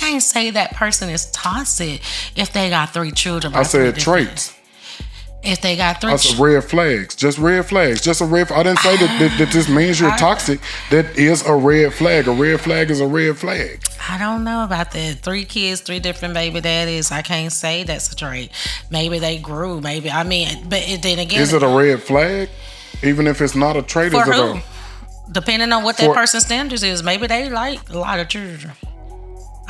can't say that person is toxic if they got 3 children. I said traits. If they got 3 That's red flags. Just red flags. Just a red. I didn't say that this means you're toxic. That is a red flag. A red flag is a red flag. I don't know about that. 3 kids, 3 different baby daddies. I can't say that's a trait. Maybe they grew. Maybe, I mean, but then again, is it a red flag? Even if it's not a trait, for is it who? Depending on what that person's standards is. Maybe they like a lot of children.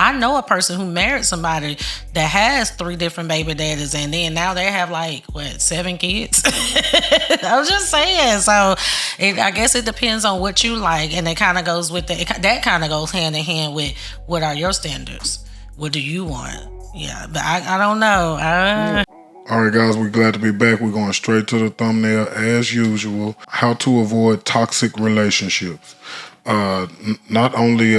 I know a person who married somebody that has 3 different baby daddies, and then now they have 7 kids. I was just saying. So I guess it depends on what you like, and it kind of goes with that kind of goes hand in hand with what are your standards. What do you want? Yeah, but I don't know. All right, guys, we're glad to be back. We're going straight to the thumbnail as usual. How to avoid toxic relationships. Not only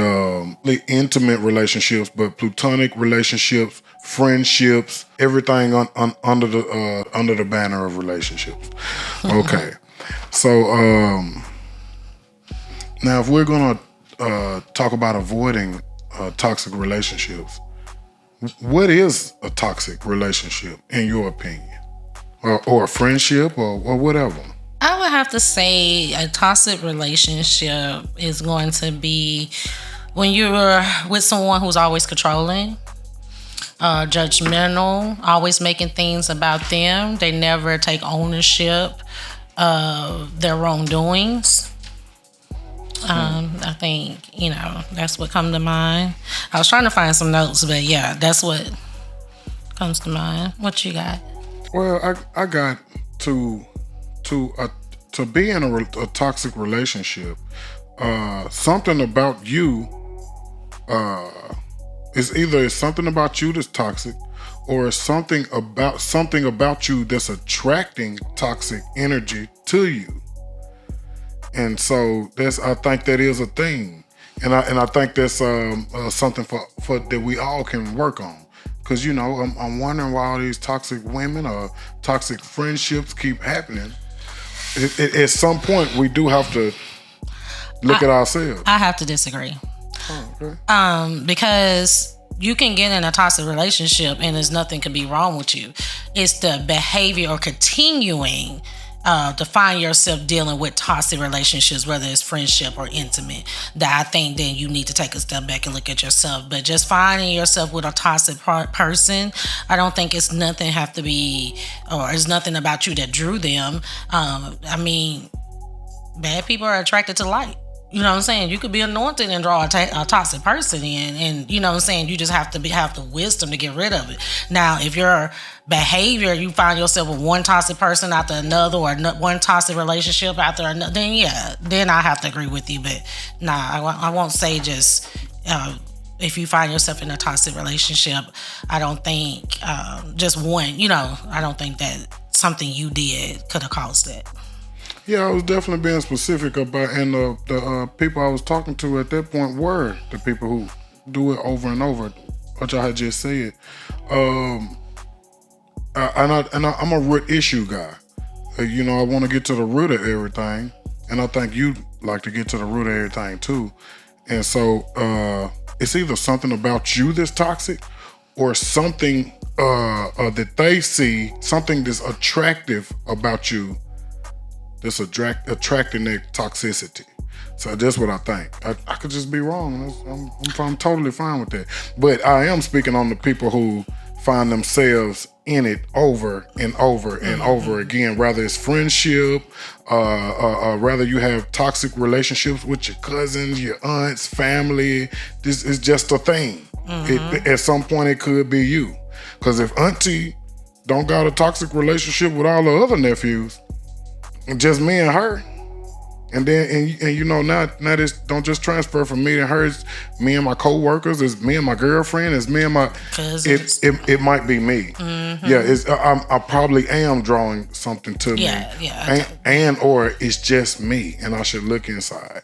intimate relationships, but platonic relationships, friendships, everything under the banner of relationships. Okay, so now if we're gonna talk about avoiding toxic relationships, what is a toxic relationship in your opinion, or a friendship, or whatever? I would have to say a toxic relationship is going to be when you're with someone who's always controlling, judgmental, always making things about them. They never take ownership of their wrongdoings. I think, that's what comes to mind. I was trying to find some notes, but yeah, that's what comes to mind. What you got? Well, I got to be in a toxic relationship, something about you is either something about you that's toxic, or it's something about you that's attracting toxic energy to you. And so I think that is a thing, and I think that's something for that we all can work on. Because I'm wondering why all these toxic women or toxic friendships keep happening. At some point, we do have to look at ourselves. I have to disagree. Oh, okay. Because you can get in a toxic relationship and there's nothing can be wrong with you. It's the behavior or continuing to find yourself dealing with toxic relationships, whether it's friendship or intimate, that I think then you need to take a step back and look at yourself. But just finding yourself with a toxic person, I don't think it's nothing have to be, or it's nothing about you that drew them. I mean, bad people are attracted to light. You know what I'm saying? You could be anointed and draw a toxic person in, and you know what I'm saying? You just have to have the wisdom to get rid of it. Now, if your behavior, you find yourself with one toxic person after another, or one toxic relationship after another, then I have to agree with you. But I won't say just if you find yourself in a toxic relationship, I don't think just one, I don't think that something you did could have caused that. Yeah, I was definitely being specific about, and the people I was talking to at that point were the people who do it over and over, which I had just said. I'm a root issue guy. I want to get to the root of everything, and I think you like to get to the root of everything too. And so it's either something about you that's toxic, or something that they see, something that's attractive about you, that's attracting that toxicity. So that's what I think. I could just be wrong. I'm totally fine with that. But I am speaking on the people who find themselves in it over and over and over again. Rather it's friendship, rather you have toxic relationships with your cousins, your aunts, family. This is just a thing. At some point it could be you. Because if auntie don't got a toxic relationship with all the other nephews, just me and her, and then now this don't just transfer from me to her. It's me and my co-workers. It's me and my girlfriend. It's me and my cousins. It might be me. Yeah, I probably am drawing something to me. Yeah. And or it's just me, and I should look inside.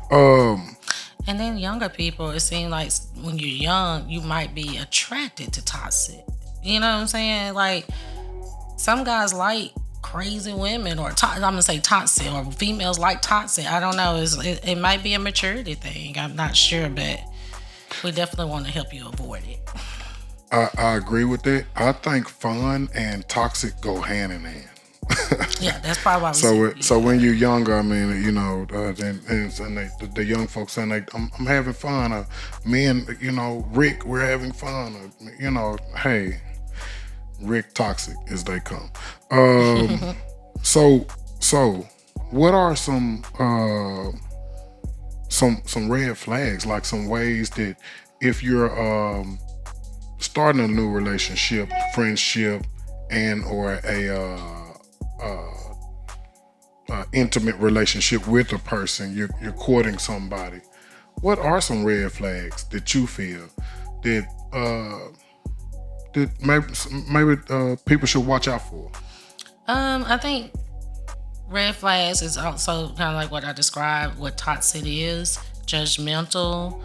And then younger people, it seems like when you're young, you might be attracted to toxic. You know what I'm saying? Like some guys like crazy women, or I'm gonna say toxic, or females like toxic. I don't know. It might be a maturity thing. I'm not sure, but We definitely want to help you avoid it. I agree with that. I think fun and toxic go hand in hand. Yeah, that's probably why we So when you're younger, I mean, the young folks saying, I'm having fun. Me and, Rick, we're having fun. Hey, Rick toxic as they come. So what are some red flags, like some ways that if you're starting a new relationship, friendship, and or intimate relationship with a person, you're courting somebody. What are some red flags that you feel that maybe people should watch out for? I think red flags is also kind of like what I described, what toxic is, judgmental,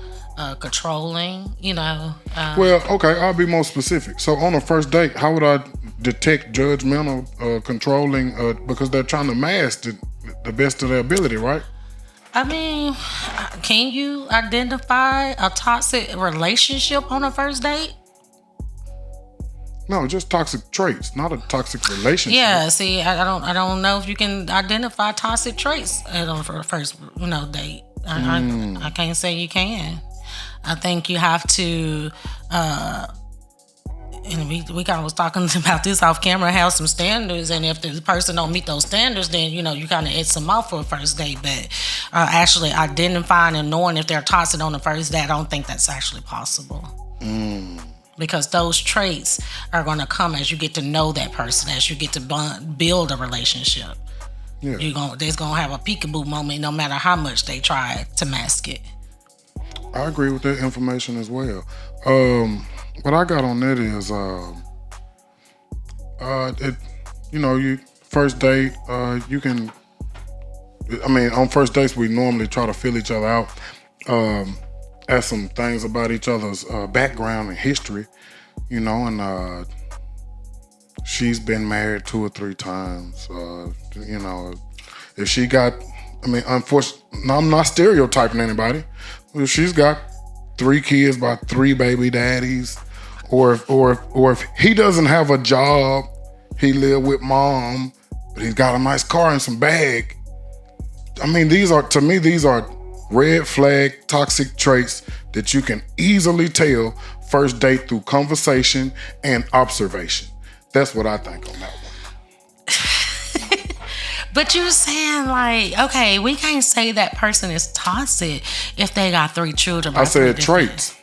controlling, Well, okay, I'll be more specific. So on a first date, how would I detect judgmental, controlling, because they're trying to mask the best of their ability, right? I mean, can you identify a toxic relationship on a first date? No, just toxic traits, not a toxic relationship. Yeah, see, I don't know if you can identify toxic traits on a first date. I can't say you can. I think you have to, and we kind of was talking about this off camera, have some standards, and if the person don't meet those standards, then you kind of X them out for a first date. But actually identifying and knowing if they're toxic on the first date, I don't think that's actually possible. Because those traits are going to come as you get to know that person, as you get to build a relationship. Yeah. There's going to have a peekaboo moment no matter how much they try to mask it. I agree with that information as well. What I got on that is, you first date, you can. I mean, on first dates we normally try to fill each other out, ask some things about each other's background and history, and she's been married 2 or 3 times. If she got, unfortunately, I'm not stereotyping anybody. If she's got 3 kids by 3 baby daddies, or if he doesn't have a job, he live with mom, but he's got a nice car and some bag. I mean, these are red flag toxic traits that you can easily tell first date through conversation and observation. That's what I think on that one. But you're saying okay, we can't say that person is toxic if they got 3 children. I said traits.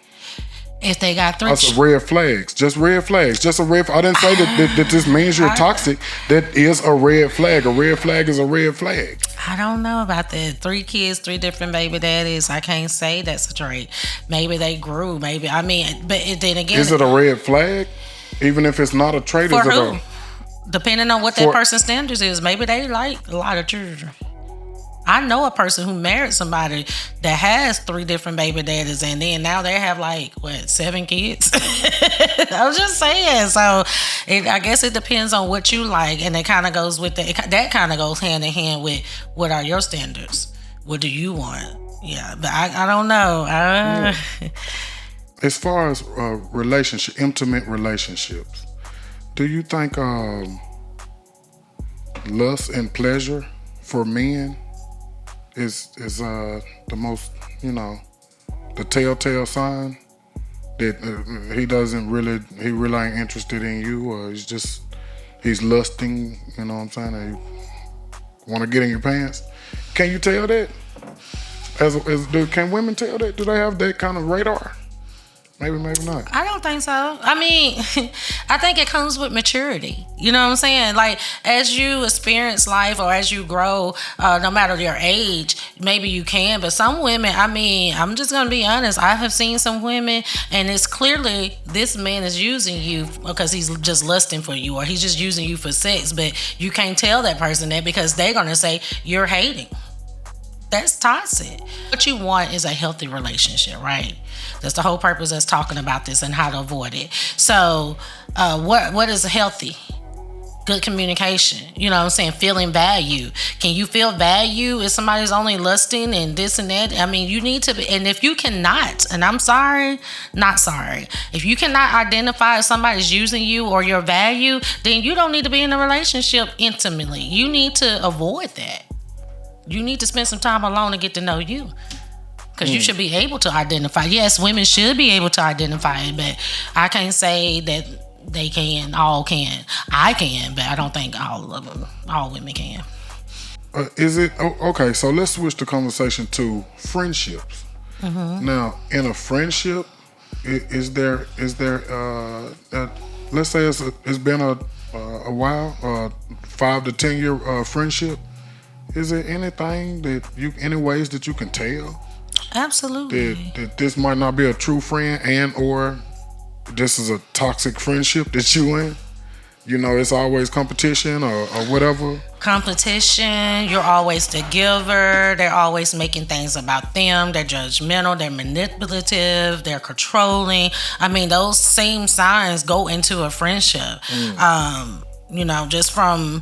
If they got 3 That's red flags. Just red flags. Just a red. I didn't say that this means you're toxic. That is a red flag. A red flag is a red flag. I don't know about that. 3 kids, 3 different baby daddies. I can't say that's a trait. Maybe they grew. But then again, is it a red flag? Even if it's not a trait, for is it who? Depending on what that person's standards is, maybe they like a lot of children. I know a person who married somebody that has 3 different baby daddies, and then now they have 7 kids. I was just saying. So I guess it depends on what you like, and it kind of goes with that kind of goes hand in hand with what are your standards. What do you want? Yeah, but I don't know. As far as intimate relationships, do you think lust and pleasure for men is the most, the telltale sign that he really ain't interested in you, or he's lusting, you know what I'm saying? He want to get in your pants? Can you tell that? Can women tell that? Do they have that kind of radar? Maybe not. I don't think so. I mean, I think it comes with maturity. You know what I'm saying? As you experience life or as you grow, no matter your age, maybe you can. But some women, I'm just going to be honest. I have seen some women, and it's clearly this man is using you because he's just lusting for you, or he's just using you for sex. But you can't tell that person that because they're going to say you're hating. That's toxic. What you want is a healthy relationship, right? That's the whole purpose of talking about this and how to avoid it. So, what is healthy? good communication. You know what I'm saying? Feeling value. Can you feel value if somebody's only lusting and this and that? I mean, you need to be, and if you cannot, and I'm sorry, not sorry, if you cannot identify if somebody's using you or your value, then you don't need to be in a relationship intimately. You need to avoid that. You need to spend some time alone and get to know you. Because you should be able to identify. Yes, women should be able to identify it, but I can't say that they can, all can. I can, but I don't think all of them, all women can. Is it okay? So let's switch the conversation to friendships. Now, in a friendship, is there let's say it's been a while, 5 to 10 year friendship. Is there anything any ways that you can tell Absolutely. that this might not be a true friend, and or this is a toxic friendship that you in? You know, it's always competition or whatever. Competition, you're always the giver. They're always making things about them. They're judgmental. They're manipulative. They're controlling. I mean, those same signs go into a friendship. You know, just from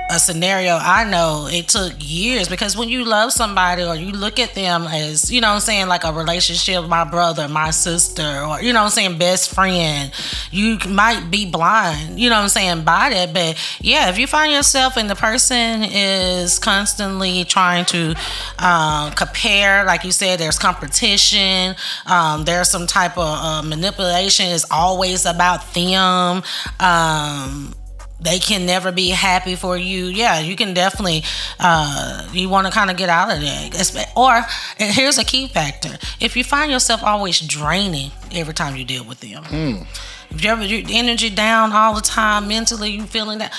a scenario I know, it took years, because when you love somebody or you look at them as, you know what I'm saying, like a relationship, my brother, my sister, or, you know what I'm saying, best friend, you might be blind, you know what I'm saying, by that. But yeah, if you find yourself and the person is constantly trying to compare, like you said, there's competition, there's some type of manipulation, it's always about them, they can never be happy for you. Yeah, you can definitely, you want to kind of get out of that. Or, here's a key factor. If you find yourself always draining every time you deal with them. If your energy down all the time, mentally you feeling that,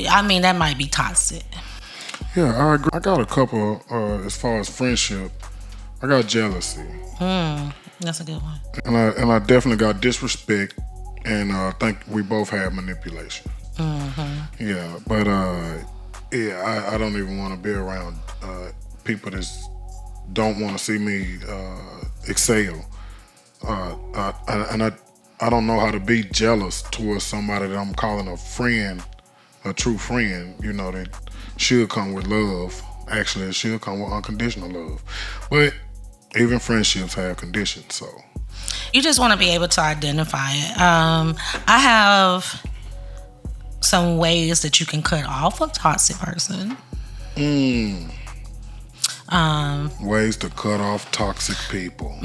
I mean, that might be toxic. Yeah, I agree. I got a couple, as far as friendship, I got jealousy. That's a good one. And I definitely got disrespect, and I think we both had manipulation. Yeah, but I don't even want to be around people that don't want to see me excel. And I don't know how to be jealous towards somebody that I'm calling a friend, a true friend. You know, that should come with love. Actually, it should come with unconditional love. But even friendships have conditions, so you just want to be able to identify it. I have some ways that you can cut off a toxic person. Ways to cut off toxic people.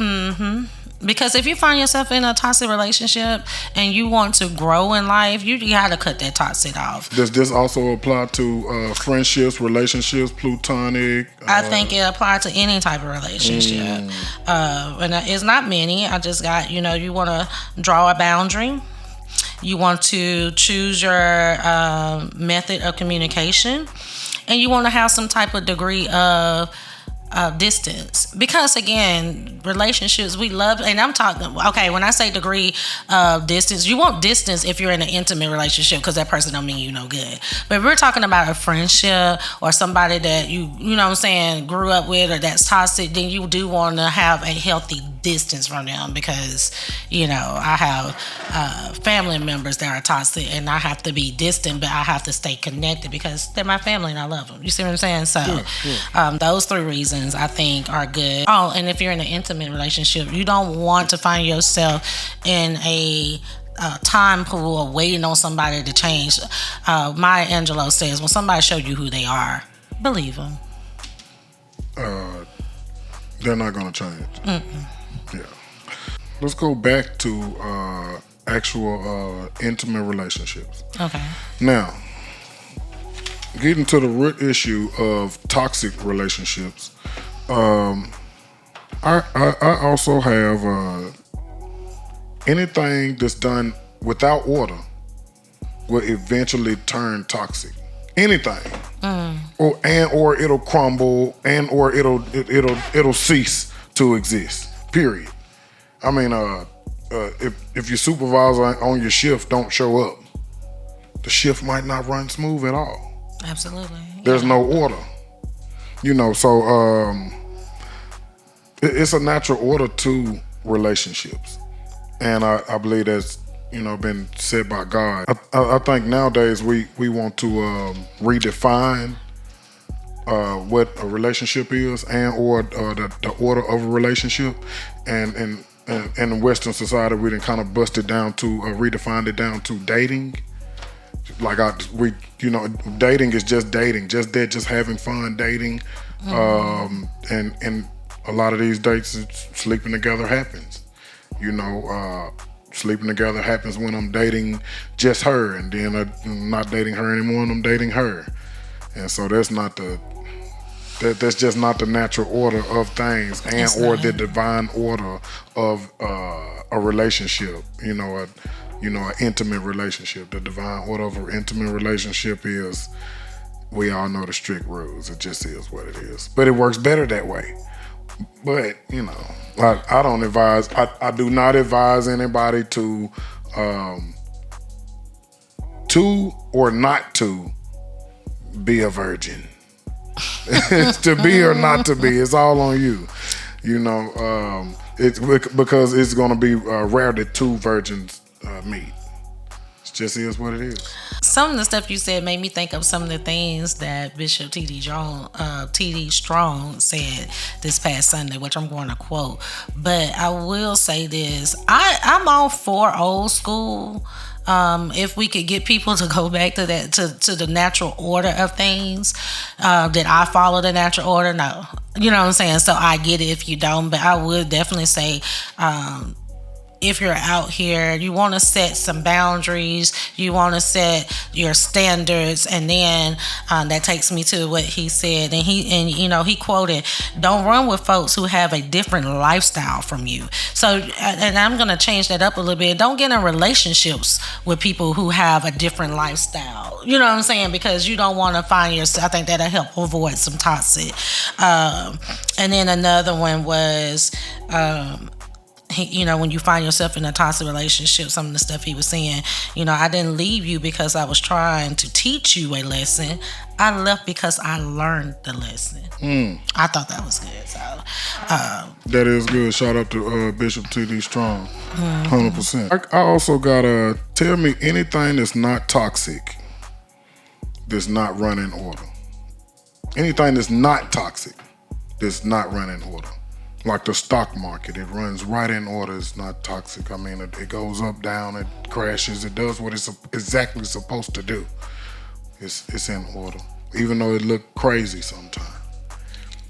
Because if you find yourself in a toxic relationship and you want to grow in life, you gotta cut that toxic off. Does this also apply to friendships, relationships, platonic? I think it applies to any type of relationship. And it's not many. I just got, you want to draw a boundary. You want to choose your method of communication, and you want to have some type of degree of distance. Because again, relationships, we love, and I'm talking, okay, when I say degree of distance, you want distance if you're in an intimate relationship, because that person don't mean you no good. But if we're talking about a friendship or somebody that you know what I'm saying, grew up with, or that's toxic, then you do want to have a healthy distance from them, because I have family members that are toxic, and I have to be distant, but I have to stay connected because they're my family and I love them. You see what I'm saying? So those 3 reasons I think are good. Oh, and if you're in an intimate relationship, you don't want to find yourself in a time pool of waiting on somebody to change. Maya Angelou says, when somebody shows you who they are, believe them. They're not going to change. Yeah. Let's go back to actual intimate relationships. Okay. Now, getting to the root issue of toxic relationships, I also have anything that's done without order will eventually turn toxic. Anything, or it'll crumble, or it'll cease to exist. Period. I mean, if your supervisor on your shift don't show up, the shift might not run smooth at all. Absolutely. There's no order. So it's a natural order to relationships. And I believe that's been set by God. I think nowadays we want to redefine what a relationship is and or the order of a relationship, and in Western society we done kind of busted down to redefined it down to dating. Like dating is just dating, just that, just having fun dating, and a lot of these dates, sleeping together happens. Sleeping together happens when I'm dating just her, and then I'm not dating her anymore, and I'm dating her, and so that's just not the natural order of things, and or the divine order of a relationship. An intimate relationship. The divine order of an intimate relationship is, we all know the strict rules. It just is what it is. But it works better that way. But, I don't advise, I do not advise anybody to or not to be a virgin. To be or not to be, it's all on you. It's because it's going to be rare that two virgins meet. It just is what it is. Some of the stuff you said made me think of some of the things that Bishop T.D. Strong said this past Sunday, which I'm going to quote. But I will say this: I'm all for old school. If we could get people to go back to that, to the natural order of things, did I follow the natural order? No. You know what I'm saying? So I get it if you don't, but I would definitely say, if you're out here, you want to set some boundaries, you want to set your standards, and then that takes me to what he said, and he quoted, "Don't run with folks who have a different lifestyle from you." So, and I'm gonna change that up a little bit. Don't get in relationships with people who have a different lifestyle. You know what I'm saying? Because you don't want to find yourself. I think that'll help avoid some toxic. And then another one was. When you find yourself in a toxic relationship, some of the stuff he was saying, I didn't leave you because I was trying to teach you a lesson. I left because I learned the lesson. I thought that was good. So that is good. Shout out to Bishop T.D. Strong, 100%. I also got tell me anything that's not toxic, that's not running order. Anything that's not toxic, that's not running order. Like the stock market, it runs right in order. It's not toxic. I mean, it goes up, down, it crashes. It does what it's exactly supposed to do. It's in order, even though it look crazy sometimes.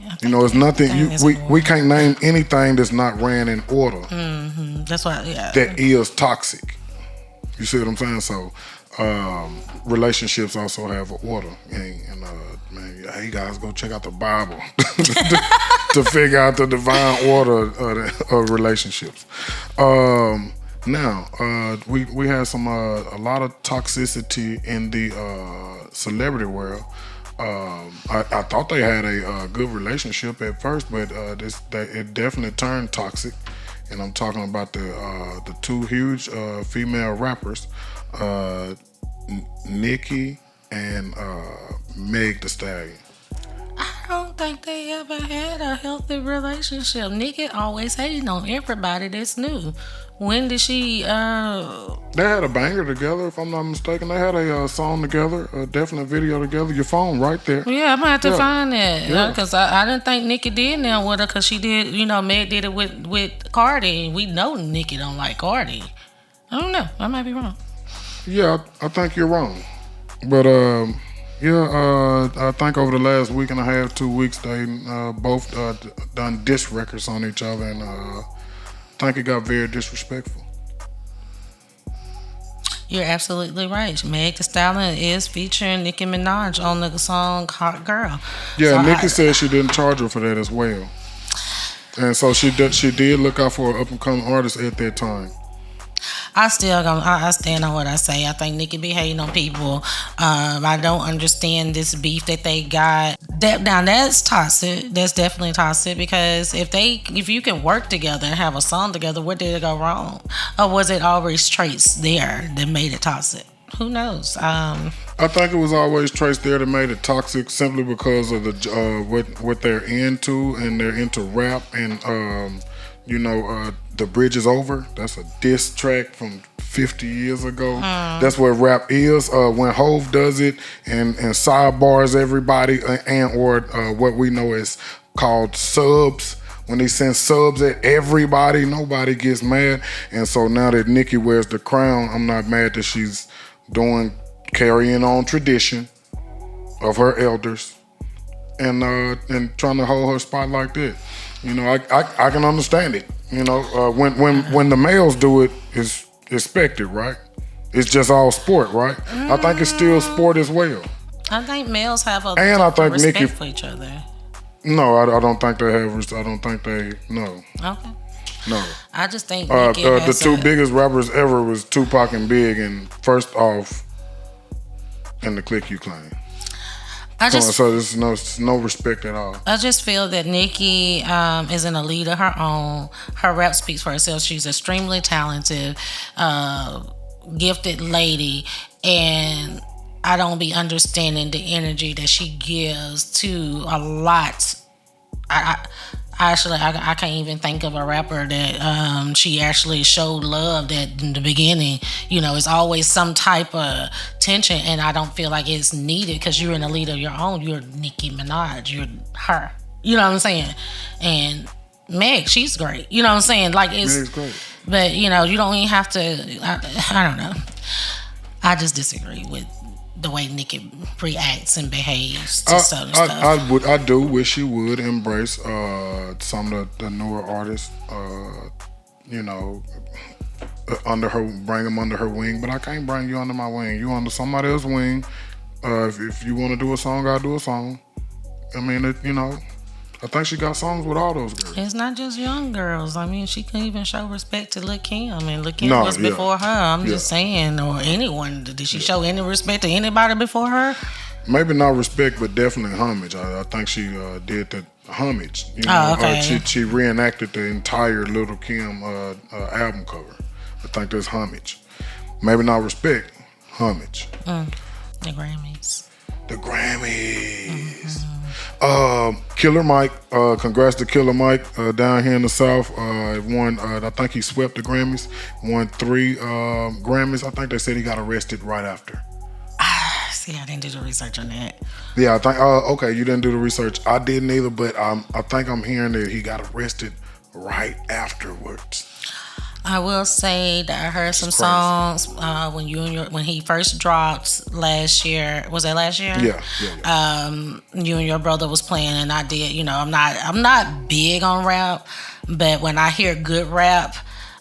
Yeah, it's nothing. We can't name anything that's not ran in order. Mm-hmm. That's why. Yeah. That is toxic. You see what I'm saying? So, relationships also have an order, and man, hey guys, go check out the Bible to figure out the divine order of relationships. Now, we had a lot of toxicity in the celebrity world. I thought they had a good relationship at first, but it definitely turned toxic. And I'm talking about the two huge female rappers, Nicki and Meg Thee Stallion. I don't think they ever had a healthy relationship. Nicki always hating on everybody that's new. When did she? They had a banger together, if I'm not mistaken. They had a song together, a definite video together. Your phone right there. Yeah, I'm gonna have to find that because I didn't think Nicki did now with her, because she did. Meg did it with Cardi. We know Nicki don't like Cardi. I don't know. I might be wrong. Yeah, I think you're wrong, but I think over the last week and a half, 2 weeks, they both done diss records on each other, and I think it got very disrespectful. You're absolutely right. Meg Thee Stallion is featuring Nicki Minaj on the song "Hot Girl." Yeah, so Nicki said she didn't charge her for that as well, and so she did look out for an up and coming artist at that time. I stand on what I say. I think Nicki be hating on people. I don't understand this beef that they got. Now that's toxic. That's definitely toxic, because if you can work together and have a song together, where did it go wrong? Or was it always traits there that made it toxic? Who knows? I think it was always traits there that made it toxic, simply because of the what they're into, and they're into rap, and the Bridge Is Over. That's a diss track from 50 years ago. That's what rap is. When Hove does it and sidebars everybody and or what we know is called subs. When they send subs at everybody, nobody gets mad. And so now that Nicki wears the crown, I'm not mad that she's carrying on tradition of her elders and trying to hold her spot like that. You know, I can understand it. You know, when the males do it, it's expected, right? It's just all sport, right? I think it's still sport as well. I think males have a and I think respect Nicki, for each other. No, I don't think they have. I don't think they. No. Okay. No. I just think Nicki has the two biggest rappers ever was Tupac and Big, and first off, in the clique you claim. So there's no respect at all. I just feel that Nicki is in a league of her own. Her rap speaks for herself. She's extremely talented, gifted lady, and I don't be understanding the energy that she gives to a lot. I can't even think of a rapper that she actually showed love that in the beginning. You know, it's always some type of tension, and I don't feel like it's needed because you're in a league of your own. You're Nicki Minaj. You're her. You know what I'm saying? And Meg, she's great. You know what I'm saying? Like it's Meg's great. But you know, you don't even have to. I don't know. I just disagree with the way Nicki reacts and behaves to certain stuff. I do wish she would embrace some of the newer artists. You know, bring them under her wing. But I can't bring you under my wing. You under somebody else's wing. If you want to do a song, I'll do a song. I mean, you know, I think she got songs with all those girls. It's not just young girls. I mean, she can even show respect to Lil' Kim. I mean, Lil' Kim was before her. I'm just saying, or anyone. Did she show any respect to anybody before her? Maybe not respect, but definitely homage. I think she did the homage. You know, okay. She reenacted the entire Lil' Kim album cover. I think that's homage. Maybe not respect, homage. The Grammys. The Grammys. Killer Mike, congrats to Killer Mike down here in the South. Won, I think he swept the Grammys. Won 3 Grammys. I think they said he got arrested right after. See, I didn't do the research on that. Yeah, I think. Okay, you didn't do the research. I didn't either, but I think I'm hearing that he got arrested right afterwards. I will say that I heard some songs when he first dropped last year. Was that last year? Yeah. You and your brother was playing, and I did. You know, I'm not big on rap, but when I hear good rap,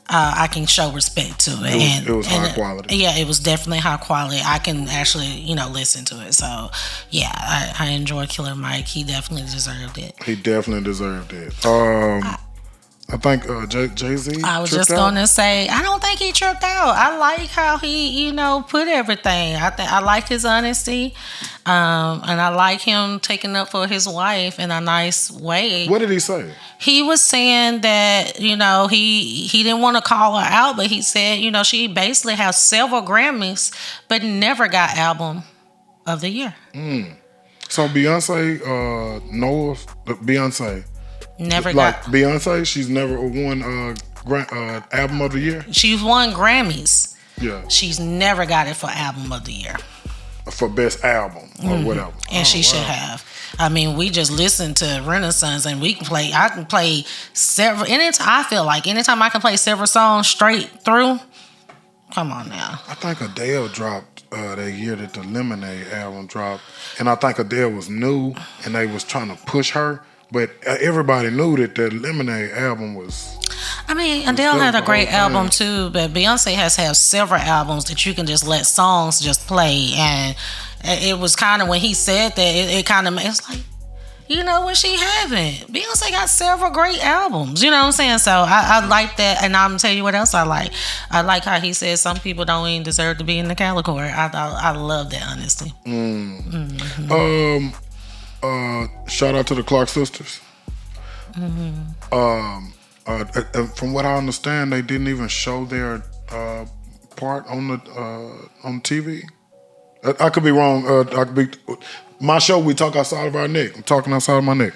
I can show respect to it. It was high quality. Yeah, it was definitely high quality. I can actually, listen to it. So, yeah, I enjoy Killer Mike. He definitely deserved it. He definitely deserved it. I think Jay-Z. I was just going to say, I don't think he tripped out. I like how he, put everything. I like his honesty, and I like him taking up for his wife in a nice way. What did he say? He was saying that, he didn't want to call her out, but he said, she basically has several Grammys, but never got Album of the Year. So Beyonce, Beyonce. Never like got Beyonce. She's never won Album of the Year. She's won Grammys. Yeah. She's never got it for Album of the Year. For Best Album or whatever. And she should have. I mean, we just listened to Renaissance, and I can play several. Anytime I can play several songs straight through. Come on now. I think Adele dropped that year that the Lemonade album dropped, and I think Adele was new, and they was trying to push her. But everybody knew that the Lemonade album was... I mean, Adele had a great album too, but Beyonce has had several albums that you can just let songs just play. And it was kind of, when he said that, it kind of, it's like, what she haven't. Beyonce got several great albums, you know what I'm saying? So I like that, and I'm going to tell you what else I like. I like how he says some people don't even deserve to be in the category. I love that honesty. Shout out to the Clark sisters. From what I understand, they didn't even show their part on TV. I could be wrong. My show, we talk outside of our neck. I'm talking outside of my neck.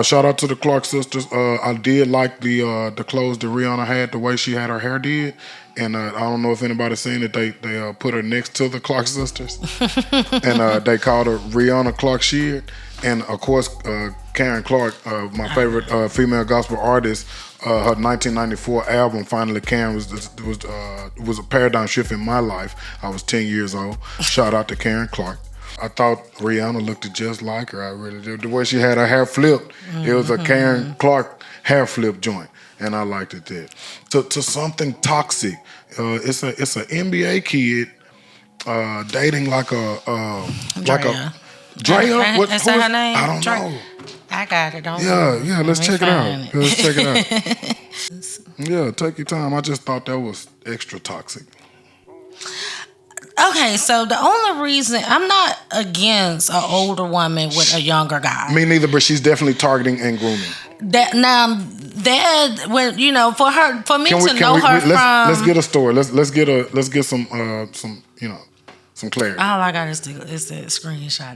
Shout out to the Clark sisters. I did like the clothes that Rihanna had, the way she had her hair did, And I don't know if anybody's seen it. They put her next to the Clark sisters, and they called her Rihanna Clark Sheard. And of course, Karen Clark, my favorite female gospel artist, her 1994 album "Finally Karen" was a paradigm shift in my life. I was 10 years old. Shout out to Karen Clark. I thought Rihanna looked just like her. I really did. The way she had her hair flipped, it was a Karen Clark hair flip joint, and I liked it there. To something toxic. It's an NBA kid dating like a Drea. Is that her name? I don't know. I got it. Yeah. Let's check it out. Let's check it out. Yeah, take your time. I just thought that was extra toxic. Okay, so the only reason I'm not against an older woman with a younger guy. Me neither, but she's definitely targeting and grooming. That when for me to know her from. Let's get a story. Let's get some some clarity. All I got is the screenshot